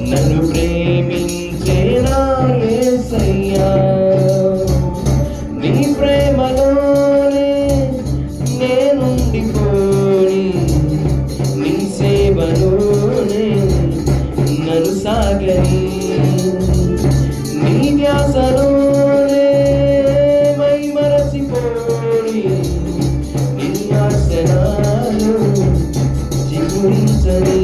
నన్ను ప్రేమించే నా యేసయ్యా నీ ప్రేమలోనే నేనుండిపోని నీ సేవలోనే నన్ను సాగని నీ ధ్యాసలోనే మై మరచిపోని నీ ఆశనాలు జీవించని